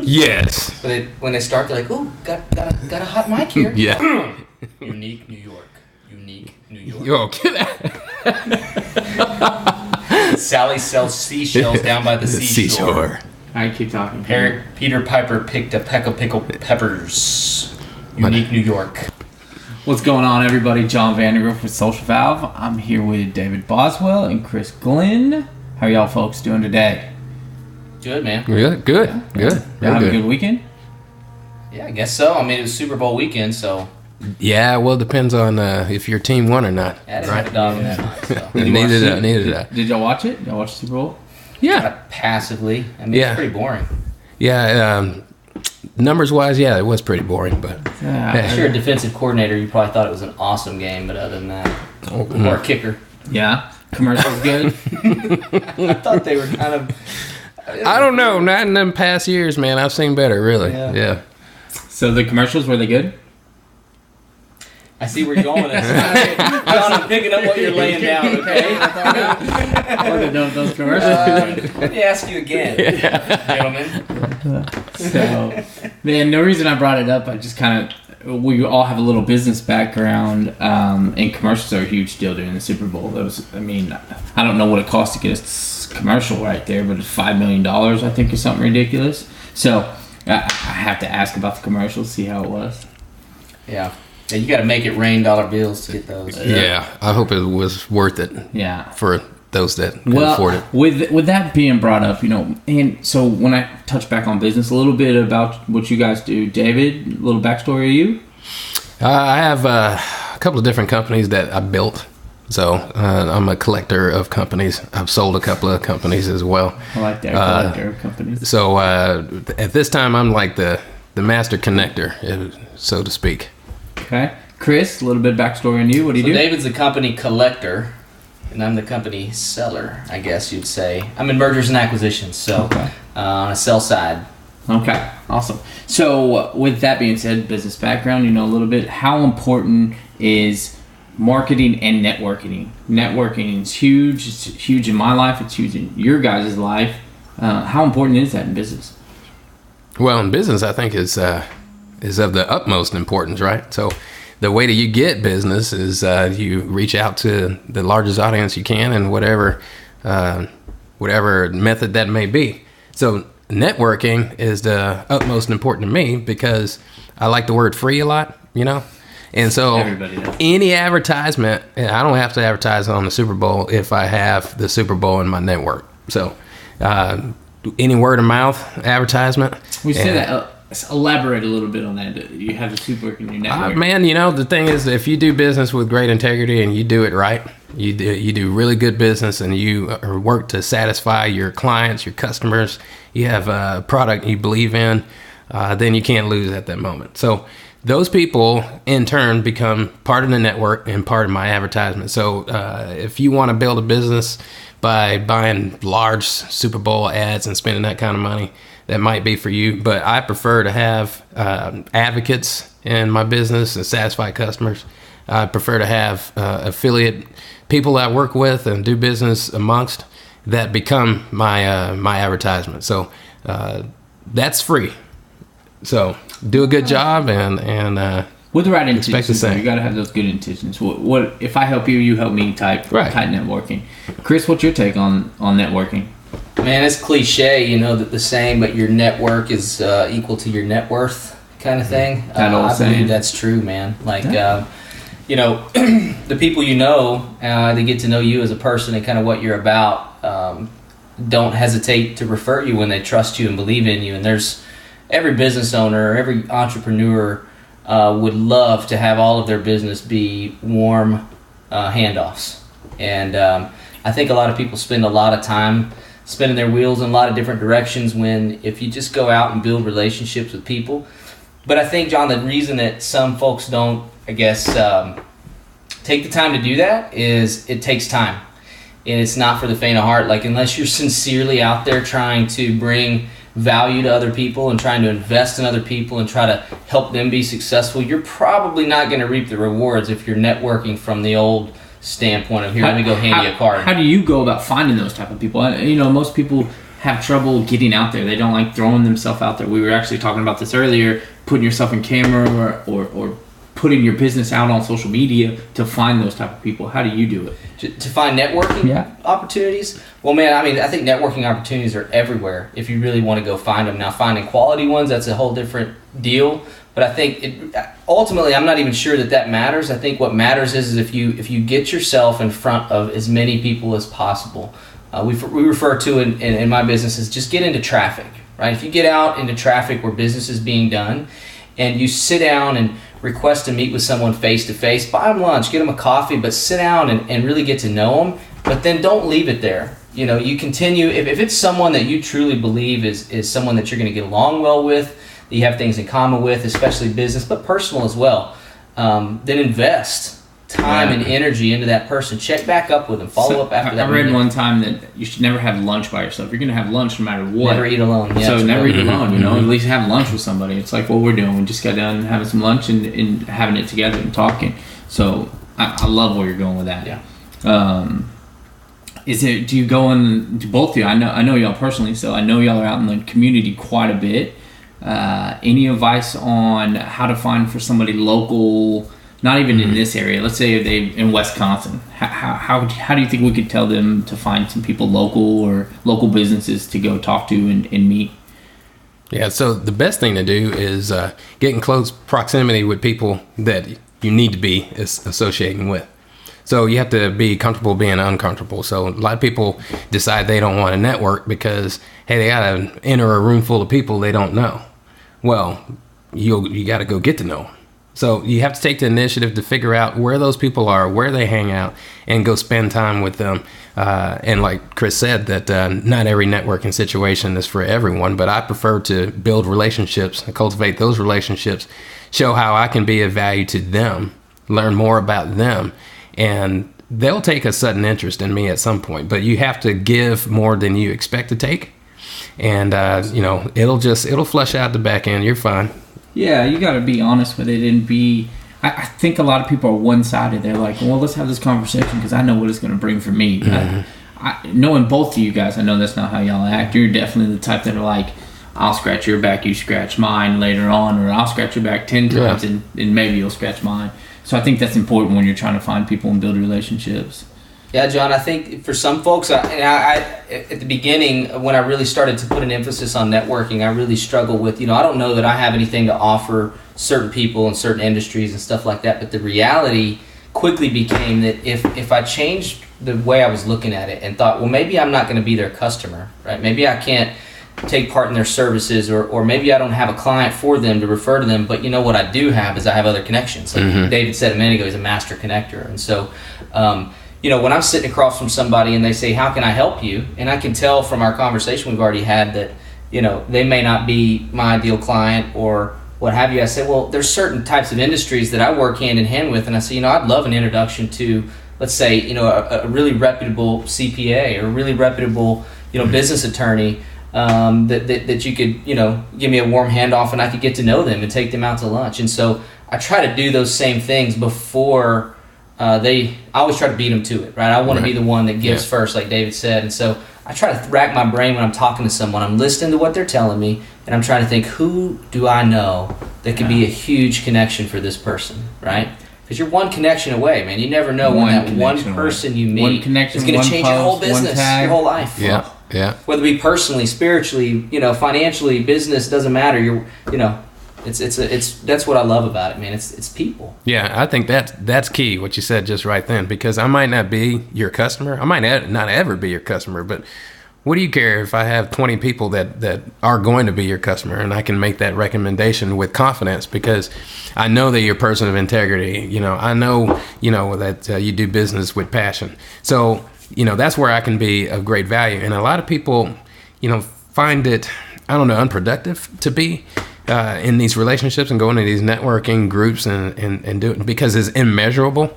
Yes. But when they start, they're like, "Ooh, got a hot mic here." Yeah. Unique New York. Unique New York. Yo, get out. Sally sells seashells down by the seashore. I keep talking. Peter Piper picked a peck of pickled peppers. Unique New York. What's going on, everybody? John Vandergriff with Social Valve. I'm here with David Boswell and Chris Glenn. How y'all folks doing today? Good, man. Good. Y'all have a good weekend? Yeah, I guess so. I mean, it was Super Bowl weekend, so. Yeah, well, it depends on if your team won or not. I didn't have a dog in that night, so. Neither did I. Did y'all watch it? Y'all watch the Super Bowl? Yeah. Passively. I mean, it's pretty boring. Yeah, numbers-wise, yeah, it was pretty boring, but... If you're a defensive coordinator, you probably thought it was an awesome game, but other than that... Or a kicker. Yeah. Commercials good? I thought they were kind of... I don't know. Not in them past years, man. I've seen better, really. Yeah. So the commercials, were they good? I see where you're going with this. John, I'm picking up what you're laying down, okay? I want to know those commercials. Let me ask you again, gentlemen. So, man, no reason I brought it up. I just kind of, we all have a little business background, and commercials are a huge deal during the Super Bowl. I don't know what it costs to get a commercial right there, but it's $5 million, I think, or something ridiculous. So, I have to ask about the commercials, see how it was. Yeah, you got to make it rain dollar bills to get those. Yeah, I hope it was worth it. Yeah, for those that can afford it. With that being brought up, and so when I touch back on business, a little bit about what you guys do, David. A little backstory of you. I have a couple of different companies that I built. So I'm a collector of companies. I've sold a couple of companies as well. I like that, collector of companies. So at this time, I'm like the master connector, so to speak. Okay. Chris, a little bit of backstory on you. What do you do? David's the company collector, and I'm the company seller, I guess you'd say. I'm in mergers and acquisitions, so on a sell side. Okay, awesome. So with that being said, business background, a little bit, how important is marketing and networking? Networking is huge. It's huge in my life. It's huge in your guys' life. How important is that in business? Well, in business, I think is of the utmost importance, right? So the way that you get business is you reach out to the largest audience you can in whatever method that may be. So networking is the utmost important to me because I like the word free a lot, And so any advertisement, I don't have to advertise on the Super Bowl if I have the Super Bowl in my network. So any word of mouth advertisement. We say that. Elaborate a little bit on that. You have the Super in your network. Man, the thing is, if you do business with great integrity and you do it right, you do really good business and you work to satisfy your clients, your customers, you have a product you believe in, then you can't lose at that moment. So those people, in turn, become part of the network and part of my advertisement. So if you want to build a business by buying large Super Bowl ads and spending that kind of money, that might be for you. But I prefer to have advocates in my business and satisfy customers. I prefer to have affiliate people I work with and do business amongst that become my advertisement. So that's free. So do a good job and with the right intentions. Expect the same. You got to have those good intentions. What if I help you, you help me type networking. Chris, what's your take on networking? Man, it's cliche, that the saying, but your network is equal to your net worth kind of thing. I believe that's true, man. Like, the people they get to know you as a person and kind of what you're about, don't hesitate to refer you when they trust you and believe in you. And there's every business owner, every entrepreneur would love to have all of their business be warm handoffs. And I think a lot of people spend a lot of time spinning their wheels in a lot of different directions when if you just go out and build relationships with people. But I think, John, the reason that some folks don't, I guess, take the time to do that is it takes time. And it's not for the faint of heart. Like, unless you're sincerely out there trying to bring value to other people and trying to invest in other people and try to help them be successful, you're probably not going to reap the rewards if you're networking from the old standpoint of, here, let me go hand you a card. How do you go about finding those type of people? Most people have trouble getting out there. They don't like throwing themselves out there. We were actually talking about this earlier, putting yourself in camera or putting your business out on social media to find those type of people. How do you do it? To find networking opportunities? Well, man, I mean, I think networking opportunities are everywhere if you really want to go find them. Now, finding quality ones, that's a whole different deal. But I think ultimately, I'm not even sure that matters. I think what matters is if you get yourself in front of as many people as possible. We refer to in my business as just get into traffic, right? If you get out into traffic where business is being done and you sit down and request to meet with someone face-to-face, buy them lunch, get them a coffee, but sit down and really get to know them. But then don't leave it there. You know, you continue. If it's someone that you truly believe is someone that you're going to get along well with, that you have things in common with, especially business, but personal as well, then invest time and energy into that person. Check back up with them. Follow up after that. I read one time that you should never have lunch by yourself. You're going to have lunch no matter what. Never eat alone. Yeah, so never eat alone, you know. At least have lunch with somebody. It's like what we're doing. We just got done having some lunch and having it together and talking. So I love where you're going with that. Yeah. Do you go in, to both of you, I know y'all personally, so I know y'all are out in the community quite a bit. Any advice on how to find for somebody local, not even in this area, let's say they in Wisconsin, how do you think we could tell them to find some people local or local businesses to go talk to and meet? Yeah, so the best thing to do is get in close proximity with people that you need to be associating with. So you have to be comfortable being uncomfortable. So a lot of people decide they don't want to network because, hey, they got to enter a room full of people they don't know. Well, you got to go get to know them. So you have to take the initiative to figure out where those people are, where they hang out, and go spend time with them. And like Chris said, that not every networking situation is for everyone, but I prefer to build relationships, cultivate those relationships, show how I can be of value to them, learn more about them, and they'll take a sudden interest in me at some point. But you have to give more than you expect to take, and it'll flush out the back end. You're fine. Yeah, you got to be honest with it and be. I think a lot of people are one-sided. They're like, well, let's have this conversation because I know what it's going to bring for me. Mm-hmm. Knowing both of you guys, I know that's not how y'all act. You're definitely the type that are like, I'll scratch your back, you scratch mine later on, or I'll scratch your back 10 times and maybe you'll scratch mine. So I think that's important when you're trying to find people and build relationships. Yeah, John, I think for some folks, I at the beginning, when I really started to put an emphasis on networking, I really struggled with, I don't know that I have anything to offer certain people in certain industries and stuff like that, but the reality quickly became that if I changed the way I was looking at it and thought, well, maybe I'm not going to be their customer, right? Maybe I can't take part in their services, or maybe I don't have a client for them to refer to them, but what I do have is I have other connections. Like David said a minute ago, he's a master connector. And so, when I'm sitting across from somebody and they say, how can I help you? And I can tell from our conversation we've already had that, they may not be my ideal client or what have you. I say, well, there's certain types of industries that I work hand in hand with. And I say, I'd love an introduction to, let's say, a really reputable CPA or a really reputable, business attorney, that you could, give me a warm handoff and I could get to know them and take them out to lunch. And so I try to do those same things before I always try to beat them to it, right? I want to be the one that gives first, like David said. And so I try to rack my brain when I'm talking to someone. I'm listening to what they're telling me, and I'm trying to think, who do I know that could be a huge connection for this person, right? Because you're one connection away, man. You never know when that one person you meet is going to change your whole business, your whole life. Yeah, yeah. Whether it be personally, spiritually, financially, business, doesn't matter. It's that's what I love about it, man. It's people. Yeah, I think that's key, what you said just right then, because I might not be your customer. I might not ever be your customer, but what do you care if I have 20 people that are going to be your customer, and I can make that recommendation with confidence because I know that you're a person of integrity. I know, that you do business with passion. So, that's where I can be of great value. And a lot of people, find it, unproductive to be in these relationships and going to these networking groups and do it because it's immeasurable.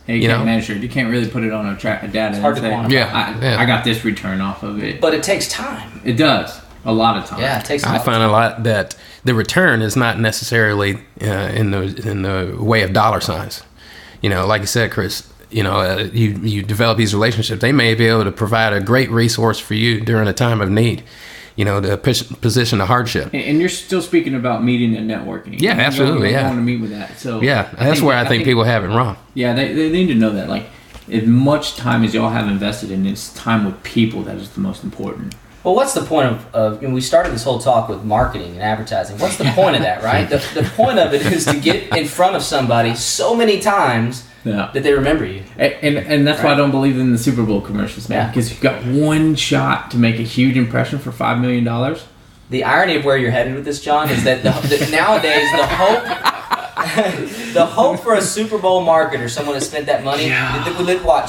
You can't measure it. You can't really put it on a data. It's hard to quantify. I got this return off of it. But it takes time. It does. A lot of time. Yeah, it takes time. I find a lot that the return is not necessarily in the way of dollar signs. Like you said, Chris, you develop these relationships, they may be able to provide a great resource for you during a time of need, to position of hardship. And you're still speaking about meeting and networking. Yeah, absolutely. I Yeah. want to meet with that. So Yeah, that's where I think people have it wrong. Yeah, they need to know that. Like, as much time as y'all have invested in this time with people, that is the most important. Well, what's the point of we started this whole talk with marketing and advertising. What's the point of that, right? The point of it is to get in front of somebody so many times that they remember you. And that's why I don't believe in the Super Bowl commercials, man. Because you've got one shot to make a huge impression for $5 million. The irony of where you're headed with this, John, is that nowadays the hope for a Super Bowl marketer, someone has spent that money,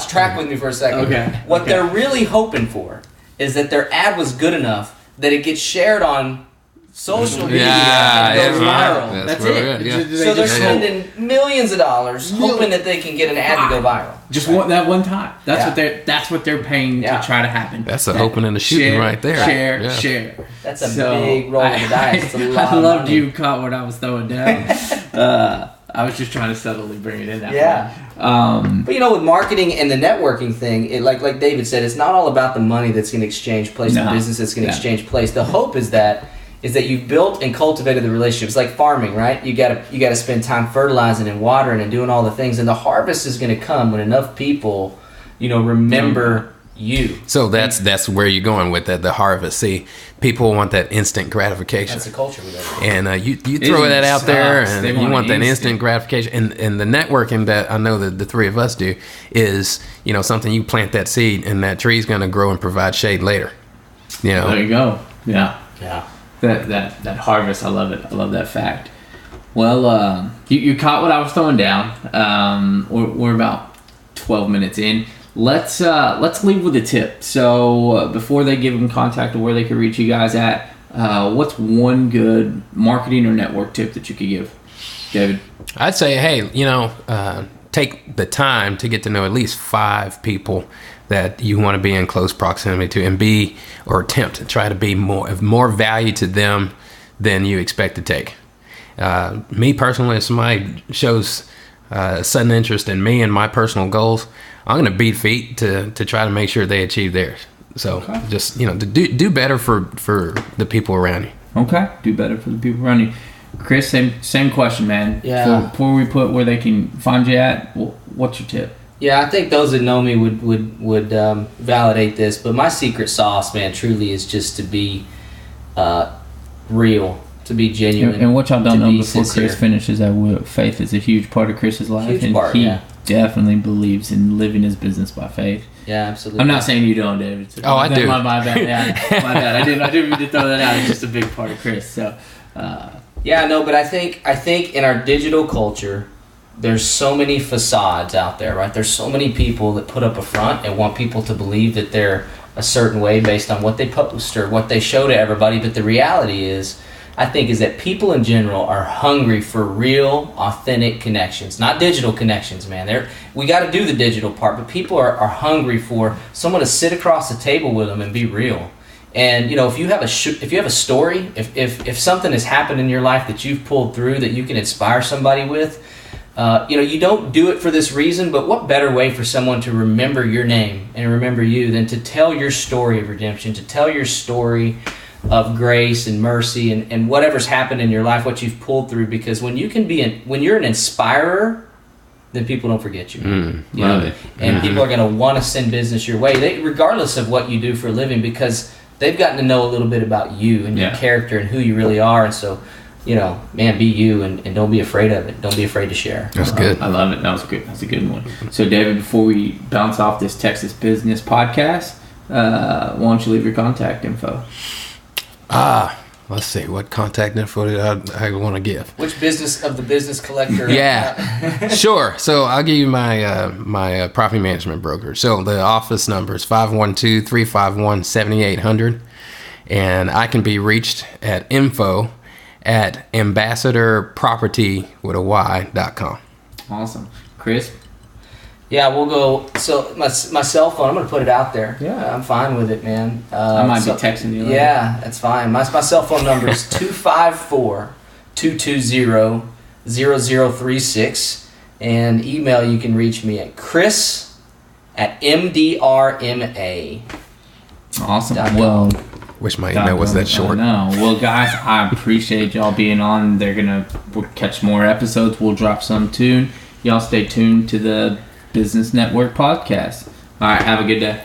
track with me for a second. Okay. What they're really hoping for is that their ad was good enough that it gets shared on social media and goes viral. That's it. Yeah. So they're spending millions of dollars hoping that they can get an ad to go viral. Just that one time. That's what they're paying to try to happen. That's the hoping and the shooting right there. Share. That's a big roll of the dice. It's a lot I of loved money. you caught what I was throwing down. I was just trying to subtly bring it in that way. But with marketing and the networking thing, like David said, it's not all about the money that's going to exchange place, the business that's going to exchange place. The hope is that you've built and cultivated the relationships. Like farming, right? You gotta spend time fertilizing and watering and doing all the things, and the harvest is going to come when enough people, remember you. So that's where you're going with that, the harvest. See, people want that instant gratification. That's the culture we live in. And you throw that out there, and They you want that instant gratification. And the networking that I know that the three of us do is, something you plant that seed, and that tree's going to grow and provide shade later. There you go. Yeah. Yeah. That harvest, I love it. I love that fact. Well, you caught what I was throwing down. We're about 12 minutes in. Let's leave with a tip. So before they give them contact of where they can reach you guys at, what's one good marketing or network tip that you could give, David? I'd say, hey, take the time to get to know at least 5 people that you want to be in close proximity to, and attempt to try to be of more value to them than you expect to take. Me personally, if somebody shows sudden interest in me and my personal goals, I'm going to beat feet to try to make sure they achieve theirs. So just, to do better for the people around you. Okay. Do better for the people around you. Chris, same question, man. Yeah. Before we put where they can find you at, what's your tip? Yeah, I think those that know me would validate this, but my secret sauce, man, truly is just to be real, to be genuine. And what y'all don't know before sincere. Chris finishes that faith is a huge part of Chris's life, Huge and part, he yeah. definitely believes in living his business by faith. Yeah, absolutely. I'm not saying you don't, David. So I do. My bad. Yeah, my bad. I didn't mean to throw that out. It's just a big part of Chris. So. Yeah, no, but I think in our digital culture, there's so many facades out there, right? There's so many people that put up a front and want people to believe that they're a certain way based on what they post or what they show to everybody. But the reality is, I think, is that people in general are hungry for real, authentic connections, not digital connections, man. We got to do the digital part, but people are hungry for someone to sit across the table with them and be real. And if you have a story, if something has happened in your life that you've pulled through that you can inspire somebody with, you don't do it for this reason, but what better way for someone to remember your name and remember you than to tell your story of redemption, to tell your story of grace and mercy and whatever's happened in your life, what you've pulled through. Because when you're an inspirer, then people don't forget you. Love it. And people are going to want to send business your way, regardless of what you do for a living, because they've gotten to know a little bit about you and your character and who you really are. And so, man, be you and don't be afraid of it. Don't be afraid to share. That's good. I love it. That was good. That's a good one. So, David, before we bounce off this Texas Business podcast, why don't you leave your contact info? Let's see. What contact info did I want to give? Which business of the business collector? Yeah, sure. So I'll give you my my property management broker. So the office number is 512-351-7800, and I can be reached at info@ambassadorproperty.com. Awesome. Chris? Yeah, we'll go. So my cell phone, I'm going to put it out there. Yeah. I'm fine with it, man. I might be texting you later. Yeah, that's fine. My cell phone number is 254-220-0036. And email, you can reach me at chris@mdrma. Awesome. .com. Well, Wish my email was that short. No. Well, guys, I appreciate y'all being on. We'll catch more episodes. We'll drop some tune. Y'all stay tuned to the Business Network podcast. All right. Have a good day.